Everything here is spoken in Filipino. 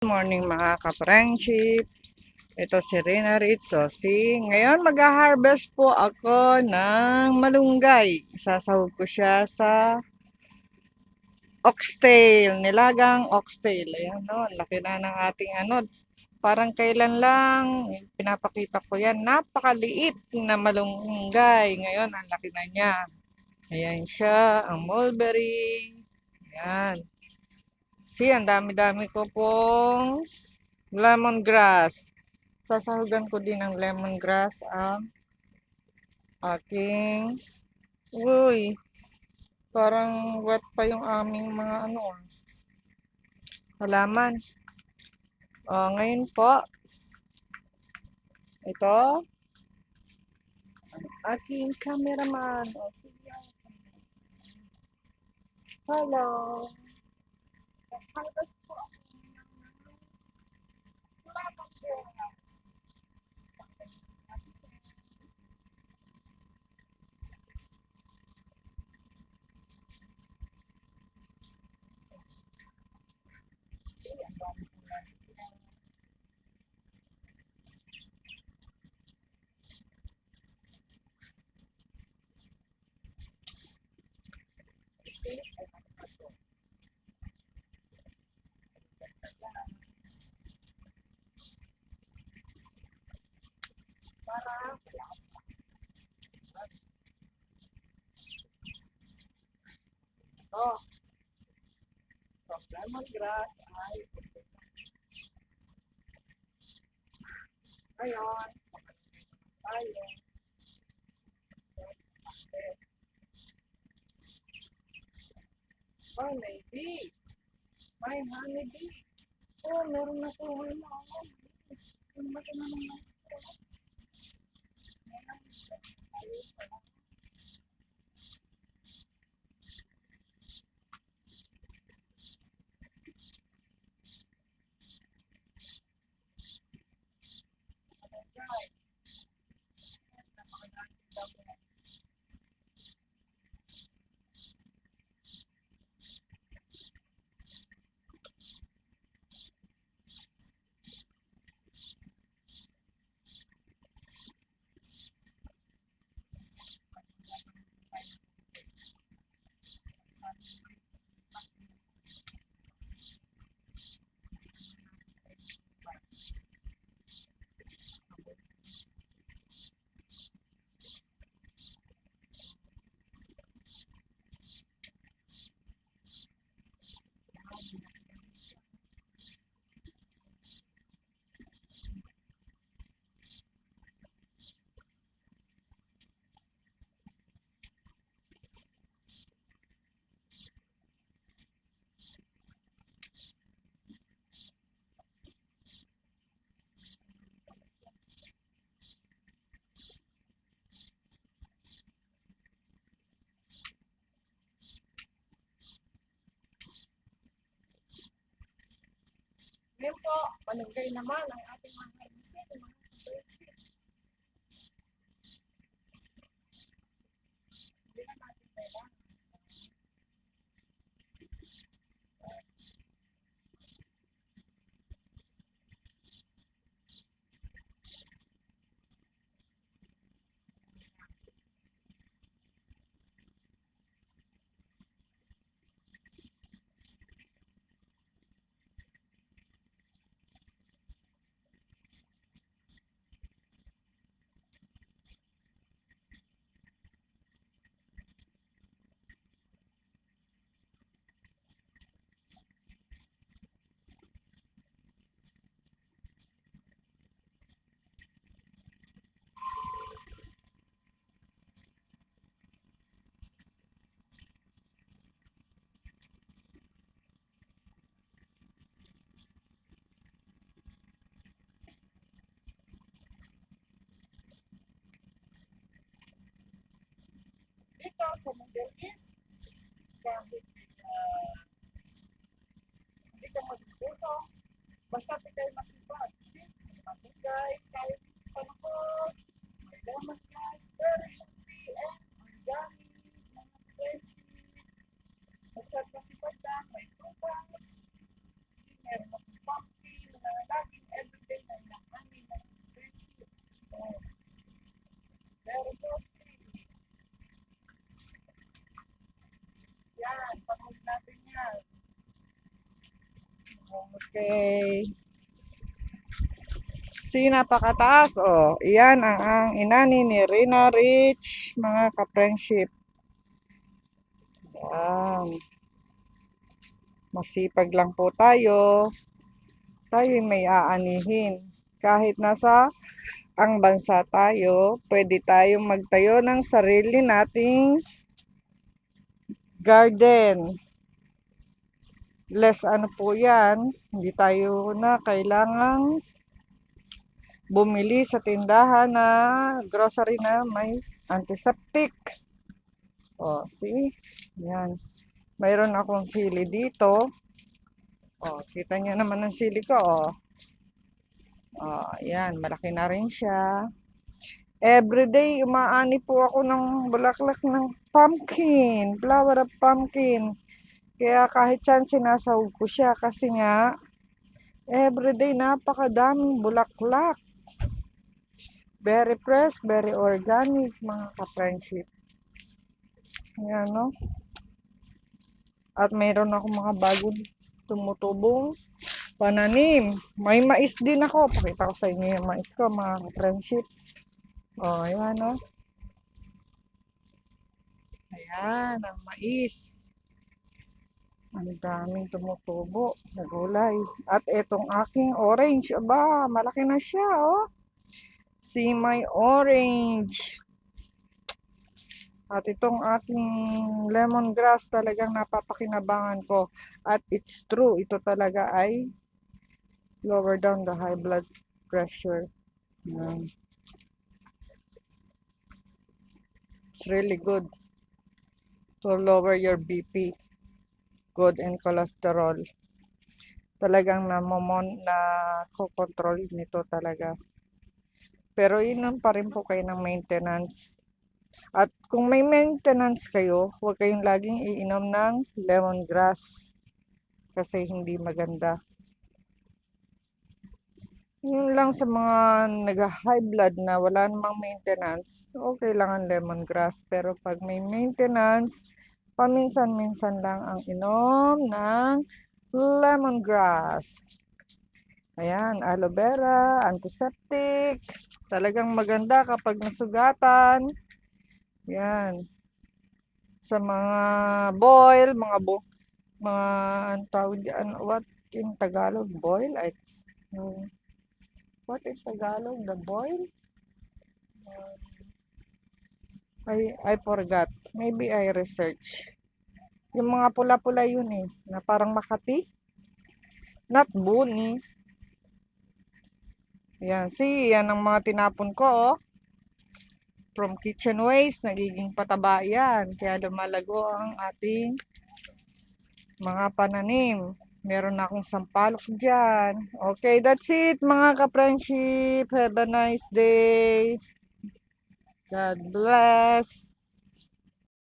Good morning mga ka-friendship. Ito si Rina Ritzosi. Ngayon mag-harvest po ako ng malunggay. Sasahog ko siya sa oxtail, nilagang oxtail. Ayan no, laki na ng ating ano. Parang kailan lang pinapakita ko yan. Napakaliit na malunggay. Ngayon ang laki na niya. Ayan siya, ang mulberry. Ayan. See, ang dami-dami ko pong lemongrass. Sasahugan ko din ng lemongrass ang aking... Uy, parang wet pa yung aming mga ano, halaman. Ngayon po, ito, aking cameraman. Sige. Hello. Harvest po ako ng lemongrass. Oh, from lemongrass ay ngayon, tayo. Oh, maybe. May honeybee. Oh, meron na po. Ano? Ang laki na naman. Ngayon po, malunggay naman ang ating mga kaibisin. Hindi na natin kailangan. Dito sa Middle East, kahit hindi ka magbuto, basta kayo masipag. Matigay, kahit panakot, may lemongrass, very healthy, and organic, mga cleansing. Basta masipag lang, may prutas, meron akong pumpkin, Okay. See, napakataas. Oh, iyan ang inani ni Rina Rich, mga ka-friendship. Yan. Masipag lang po tayo. Tayo may aanihin. Kahit nasa ang bansa tayo, pwede tayong magtayo ng sarili nating garden. Less ano po yan, hindi tayo na kailangang bumili sa tindahan na grocery na may antiseptic. O, see? Yan. Mayroon akong sili dito. O, kita nyo naman ang sili ko, o. O, yan. Malaki na rin siya. Everyday, umaani po ako ng bulaklak ng pumpkin. Flower of pumpkin. Kaya kahit saan sinasahog ko siya kasi nga everyday napakadaming bulaklak. Very fresh, very organic mga ka-friendship. Yan no. At mayroon ako mga bagong tumutubong pananim. May mais din ako. Pakita ko sa inyo yung mais ko mga ka-friendship. O, ayan no. Ayan, ang mais. Ang daming tumutubo sa gulay. At etong aking orange, aba, malaki na siya, oh. See my orange. At itong aking lemongrass talagang napapakinabangan ko. At it's true, ito talaga ay lower down the high blood pressure. It's really good to lower your BP. Good and cholesterol. Talagang na kokontrol nito talaga. Pero inom pa rin po kayo ng maintenance. At kung may maintenance kayo, huwag kayong laging iinom ng lemongrass kasi hindi maganda. Yun lang sa mga nag-high blood na wala namang maintenance, okay lang ang lemongrass. Pero pag may maintenance, paminsan-minsan lang ang inom ng lemongrass. Ayan, aloe vera, antiseptic. Talagang maganda kapag nasugatan. Yan. Sa mga boil, mga ang tawag diyan, what in Tagalog, boil? What is Tagalog, the boil? I forgot. Maybe I research. Yung mga pula-pula yun eh, na parang Makati. Not buni. Yan, see, yan ang mga tinapon ko, oh. From kitchen waste, nagiging pataba yan. Kaya lumalago ang ating mga pananim. Meron na akong sampalok dyan. Okay, that's it mga ka-friendship. Have a nice day. God bless.